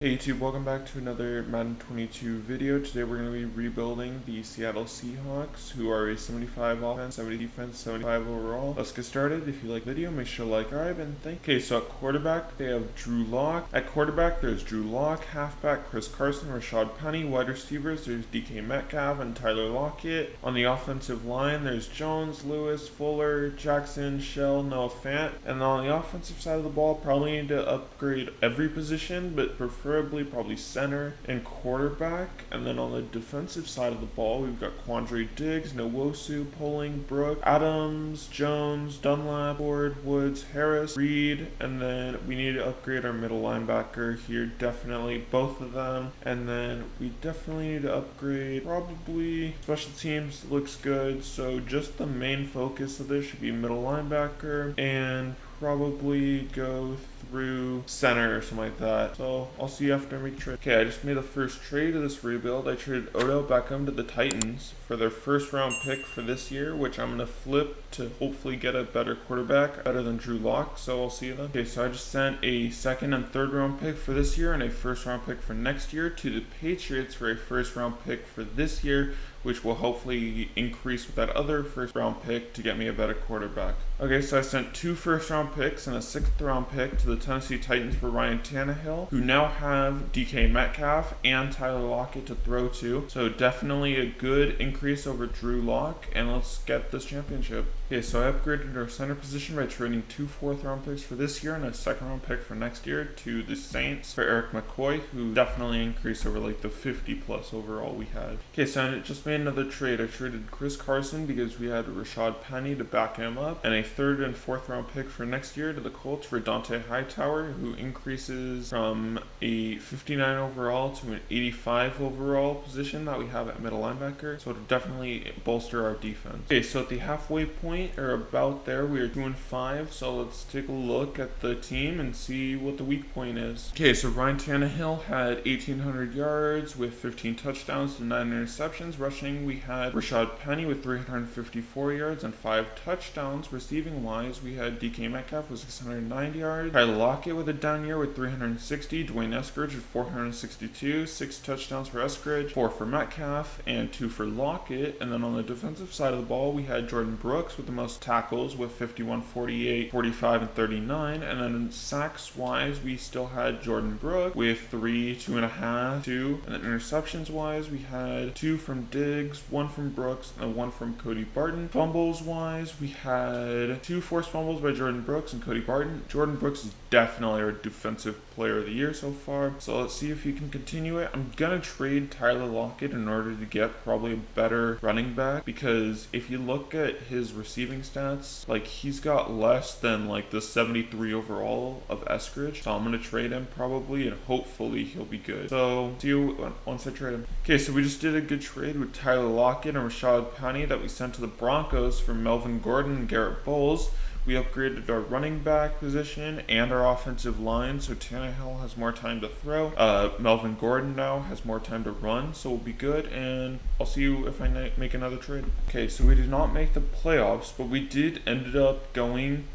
Hey YouTube, welcome back to another Madden 22 video. Today we're going to be rebuilding the Seattle Seahawks, who are a 75 offense, 70 defense, 75 overall. Let's get started. If you like the video, make sure to like, subscribe, and thank you. Okay, so at quarterback, they have Drew Lock. At quarterback, there's Drew Lock. Halfback, Chris Carson, Rashad Penny. Wide receivers, there's DK Metcalf and Tyler Lockett. On the offensive line, there's Jones, Lewis, Fuller, Jackson, Shell, Noah Fant. And on the offensive side of the ball, probably need to upgrade every position, but preferably probably center and quarterback. And then on the defensive side of the ball, we've got Quandre Diggs, Nwosu, Poling, Brooke, Adams, Jones, Dunlap, Ford, Woods, Harris, Reed, and then we need to upgrade our middle linebacker here, definitely both of them. And then we definitely need to upgrade probably special teams. Looks good, so just the main focus of this should be middle linebacker and probably go through center or something like that. So I'll see you after I make a trade. Okay, I just made the first trade of this rebuild. I traded Odell Beckham to the Titans for their first round pick for this year, which I'm going to flip to hopefully get a better quarterback, better than Drew Lock. So I'll see you then. Okay, so I just sent a second and third round pick for this year and a first round pick for next year to the Patriots for a first round pick for this year, which will hopefully increase with that other first round pick to get me a better quarterback. Okay, so I sent 2 first round picks and a 6th round pick to the Tennessee Titans for Ryan Tannehill, who now have DK Metcalf and Tyler Lockett to throw to. So definitely a good increase over Drew Lock, and let's get this championship. Okay, so I upgraded our center position by trading 2 4th round picks for this year and a 2nd round pick for next year to the Saints for Eric McCoy, who definitely increased over like the 50 plus overall we had. Okay, so I just made another trade. I traded Chris Carson because we had Rashad Penny to back him up, and a 3rd and 4th round pick for next year to the Colts for Dante Hightower, who increases from a 59 overall to an 85 overall position that we have at middle linebacker. So it'll definitely bolster our defense. Okay, so at the halfway point, or about there, we are 2-5. So let's take a look at the team and see what the weak point is. Okay, so Ryan Tannehill had 1,800 yards with 15 touchdowns and 9 interceptions. Rushing, we had Rashad Penny with 354 yards and 5 touchdowns. Receiving wise, we had DK Metcalf with 609 yards, Tyler Lockett with a down year with 360, Dwayne Eskridge with 462, 6 touchdowns for Eskridge, 4 for Metcalf, and 2 for Lockett. And then on the defensive side of the ball, we had Jordan Brooks with the most tackles with 51, 48, 45, and 39. And then in sacks wise, we still had Jordan Brooks with 3, 2.5, 2. And then interceptions wise, we had 2 from Diggs, 1 from Brooks, and 1 from Cody Barton. Fumbles wise, we had 2 forced fumbles by Jordan Brooks and Cody Barton. Jordan Brooks is definitely our defensive player of the year so far, so let's see if he can continue it. I'm gonna trade Tyler Lockett in order to get probably a better running back, because if you look at his receiving stats, like he's got less than like the 73 overall of Eskridge, so I'm gonna trade him probably, and hopefully he'll be good. So see you once I trade him. Okay, so we just did a good trade with Tyler Lockett and Rashad Penny that we sent to the Broncos for Melvin Gordon and Garrett Bowles. We upgraded our running back position and our offensive line, so Tannehill has more time to throw. Melvin Gordon now has more time to run, so we'll be good, and I'll see you if I make another trade. Okay, so we did not make the playoffs, but we did ended up going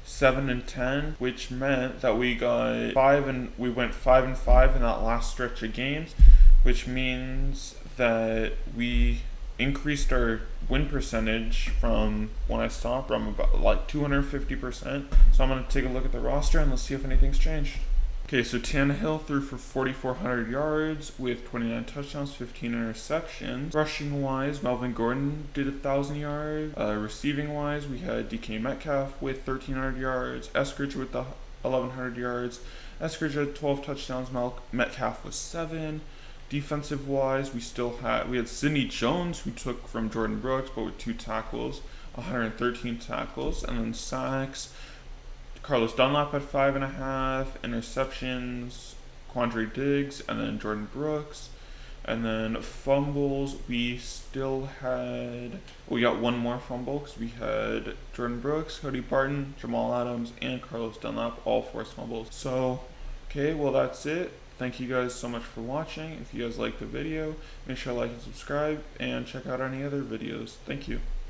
7-10, which meant that we got we went 5-5 in that last stretch of games, which means that we increased our win percentage from when I stopped from about like 250%. So I'm going to take a look at the roster and let's see if anything's changed. Okay, so Tannehill threw for 4,400 yards with 29 touchdowns, 15 interceptions. Rushing wise, Melvin Gordon did 1,000 yards. Receiving wise, we had DK Metcalf with 1,300 yards, Eskridge with 1,100 yards. Eskridge had 12 touchdowns, Metcalf was 7. Defensive wise, we had Sidney Jones, who took from Jordan Brooks, but with 2 tackles, 113 tackles. And then sacks, Carlos Dunlap had 5.5, interceptions, Quandre Diggs, and then Jordan Brooks. And then fumbles, we got 1 more fumble because we had Jordan Brooks, Cody Barton, Jamal Adams, and Carlos Dunlap, all forced fumbles. So, okay, well that's it. Thank you guys so much for watching. If you guys liked the video, make sure to like and subscribe, and check out any other videos. Thank you.